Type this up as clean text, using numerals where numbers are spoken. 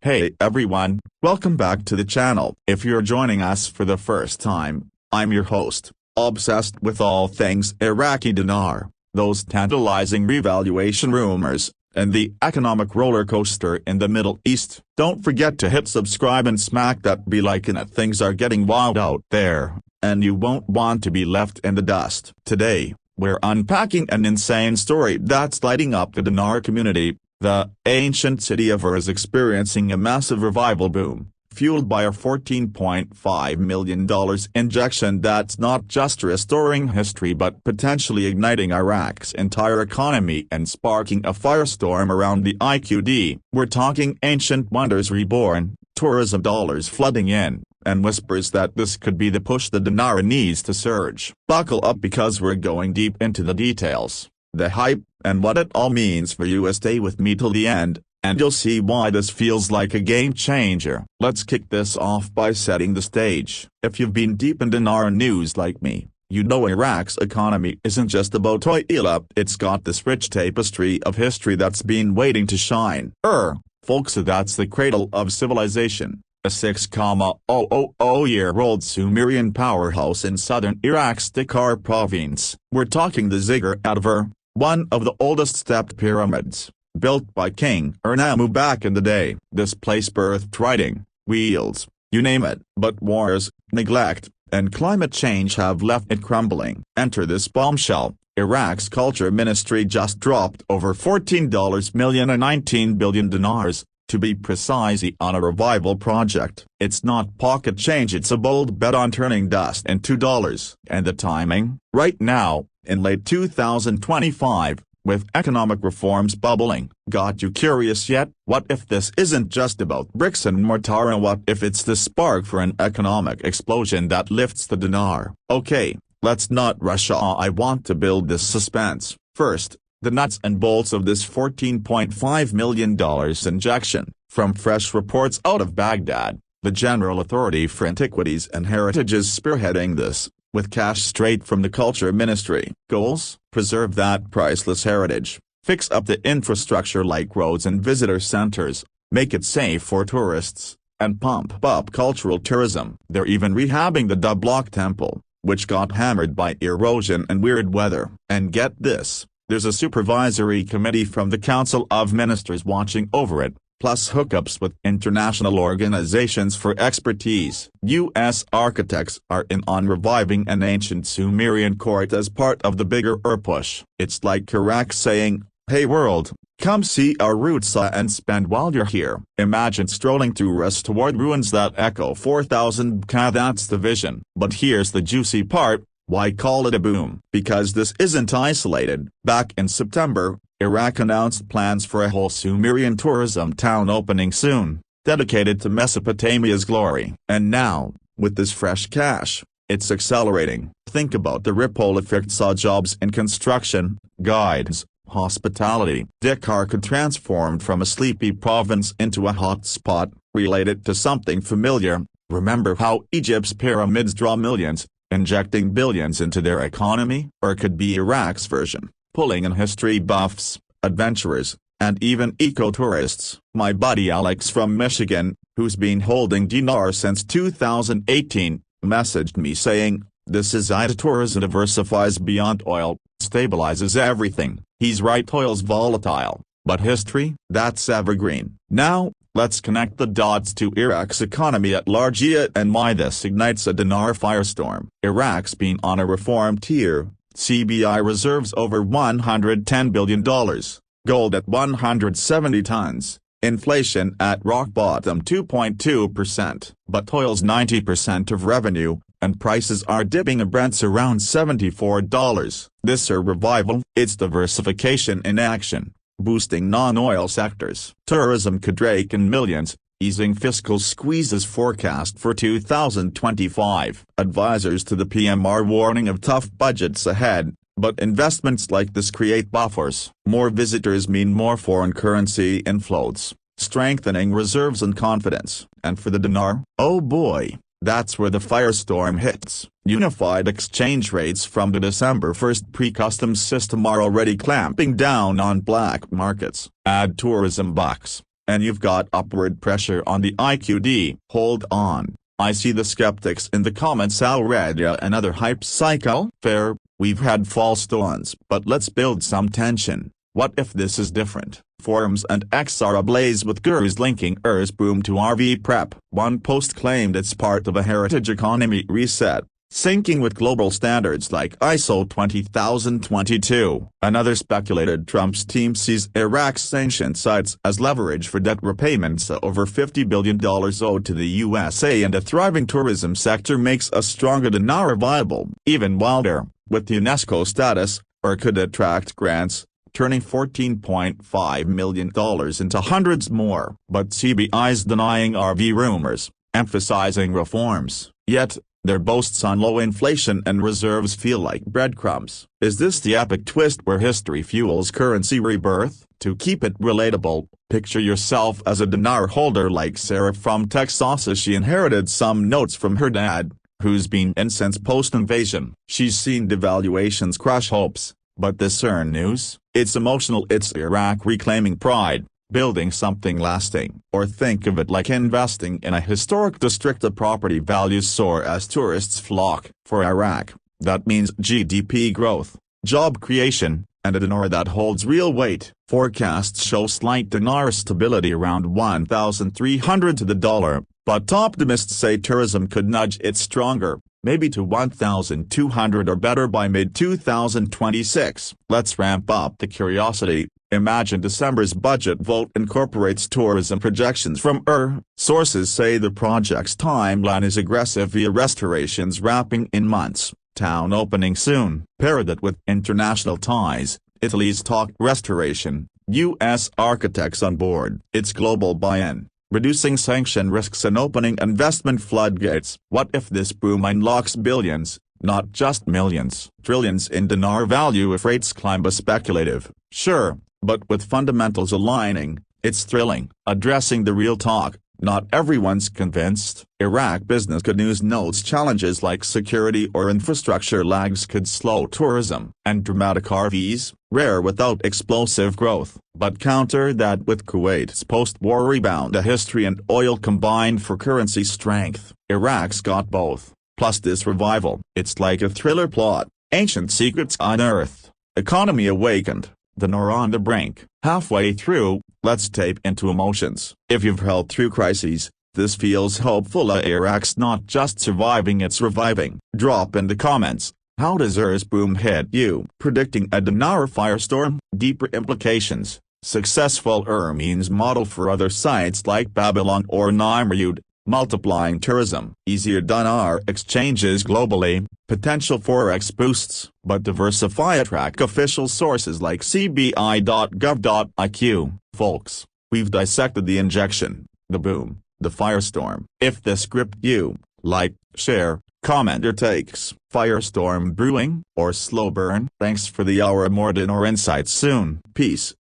Hey everyone, welcome back to the channel. If you're joining us for the first time, I'm your host, obsessed with all things Iraqi dinar, those tantalizing revaluation rumors, and the economic roller coaster in the Middle East. Don't forget to hit subscribe and smack that bell icon. Things are getting wild out there, and you won't want to be left in the dust. Today, we're unpacking an insane story that's lighting up the dinar community. The ancient city of Ur is experiencing a massive revival boom, fueled by a $14.5 million injection that's not just restoring history but potentially igniting Iraq's entire economy and sparking a firestorm around the IQD. We're talking ancient wonders reborn, tourism dollars flooding in, and whispers that this could be the push the dinar needs to surge. Buckle up because we're going deep into the details, the hype, and what it all means for you. Stay with me till the end, and you'll see why this feels like a game changer. Let's kick this off by setting the stage. If you've been deep in dinar news like me, you know Iraq's economy isn't just about oil. It's got this rich tapestry of history that's been waiting to shine. Folks, that's the cradle of civilization, a 6,000-year-old Sumerian powerhouse in southern Iraq's Dinar province. We're talking the Ziggurat of Ur, one of the oldest stepped pyramids, built by King Ur back in the day. This place birthed writing, wheels, you name it. But wars, neglect, and climate change have left it crumbling. Enter this bombshell. Iraq's culture ministry just dropped over $14 million and 19 billion dinars, to be precise, on a revival project. It's not pocket change, it's a bold bet on turning dust into dollars. And the timing? Right now, in late 2025, with economic reforms bubbling. Got you curious yet? What if this isn't just about bricks and mortar, and what if it's the spark for an economic explosion that lifts the dinar? Okay, let's not rush. I want to build this suspense. First, the nuts and bolts of this $14.5 million injection. From fresh reports out of Baghdad, the General Authority for Antiquities and Heritage is spearheading this, with cash straight from the Culture Ministry. Goals: preserve that priceless heritage, fix up the infrastructure like roads and visitor centers, make it safe for tourists, and pump up cultural tourism. They're even rehabbing the Block Temple, which got hammered by erosion and weird weather. And get this, there's a supervisory committee from the Council of Ministers watching over it, plus hookups with international organizations for expertise. U.S. architects are in on reviving an ancient Sumerian court as part of the bigger Ur push. It's like Iraq saying, hey world, come see our roots and spend while you're here. Imagine strolling through restored ruins that echo 4,000 BK. That's the vision. But here's the juicy part. Why call it a boom? Because this isn't isolated. Back in September, Iraq announced plans for a whole Sumerian tourism town opening soon, dedicated to Mesopotamia's glory. And now, with this fresh cash, it's accelerating. Think about the ripple effect. Saw jobs in construction, guides, hospitality. Dinar could transform from a sleepy province into a hot spot. Relate it to something familiar. Remember how Egypt's pyramids draw millions, injecting billions into their economy? Or could be Iraq's version, pulling in history buffs, adventurers, and even eco-tourists. My buddy Alex from Michigan, who's been holding dinar since 2018, messaged me saying, this is it. Tourism diversifies beyond oil, stabilizes everything. He's right, oil's volatile, but history, that's evergreen. Now, let's connect the dots to Iraq's economy at large and why this ignites a dinar firestorm. Iraq's been on a reform tier. CBI reserves over $110 billion, gold at 170 tons, inflation at rock bottom 2.2%. But oil's 90% of revenue, and prices are dipping. Brent's around $74. This a revival? It's diversification in action, boosting non-oil sectors. Tourism could rake in millions, easing fiscal squeezes forecast for 2025. Advisors to the PM are warning of tough budgets ahead, but investments like this create buffers. More visitors mean more foreign currency inflows, strengthening reserves and confidence. And for the dinar, oh boy, that's where the firestorm hits. Unified exchange rates from the December 1st pre-customs system are already clamping down on black markets. Add tourism bucks, and you've got upward pressure on the IQD. Hold on, I see the skeptics in the comments already. Another hype cycle? Fair, we've had false dawns, but let's build some tension. What if this is different? Forums and X are ablaze with gurus linking Ur's boom to RV prep. One post claimed it's part of a heritage economy reset, syncing with global standards like ISO 20022. Another speculated Trump's team sees Iraq's ancient sites as leverage for debt repayments. Over $50 billion owed to the USA and a thriving tourism sector makes a stronger dinar viable. Even wilder, with UNESCO status, Ur could attract grants, turning $14.5 million into hundreds more. But CBI's denying RV rumors, emphasizing reforms. Yet, their boasts on low inflation and reserves feel like breadcrumbs. Is this the epic twist where history fuels currency rebirth? To keep it relatable, picture yourself as a dinar holder like Sarah from Texas. She inherited some notes from her dad, who's been in since post-invasion. She's seen devaluations crush hopes, but this news? It's emotional. It's Iraq reclaiming pride, building something lasting. Or think of it like investing in a historic district. The property values soar as tourists flock. For Iraq, that means GDP growth, job creation, and a dinar that holds real weight. Forecasts show slight dinar stability around 1,300 to the dollar, but optimists say tourism could nudge it stronger, maybe to 1,200 or better by mid-2026. Let's ramp up the curiosity. Imagine December's budget vote incorporates tourism projections from Ur. Sources say the project's timeline is aggressive via restorations wrapping in months, town opening soon. Pair that with international ties, Italy's talk restoration, U.S. architects on board. It's global buy-in, reducing sanction risks and opening investment floodgates. What if this boom unlocks billions, not just millions, trillions in dinar value if rates climb? Speculative, sure, but with fundamentals aligning, it's thrilling. Addressing the real talk, not everyone's convinced. Iraq Business Good News notes challenges like security or infrastructure lags could slow tourism, and dramatic RVs, rare without explosive growth. But counter that with Kuwait's post-war rebound. A history and oil combined for currency strength. Iraq's got both, plus this revival. It's like a thriller plot, ancient secrets unearthed, economy awakened, dinar on the brink. Halfway through, let's tape into emotions. If you've held through crises, this feels hopeful. Iraq's not just surviving, it's reviving. Drop in the comments, how does Ur's boom hit you? Predicting a dinar firestorm? Deeper implications. Successful Ur means model for other sites like Babylon or Nimrud, multiplying tourism. Easier dinar exchanges globally, potential forex boosts, but diversify. Track official sources like cbi.gov.iq. Folks, we've dissected the injection, the boom, the firestorm. If this gripped you, like, share, comment your takes. Firestorm brewing, or slow burn? Thanks for the hour. More dinar insights soon. Peace.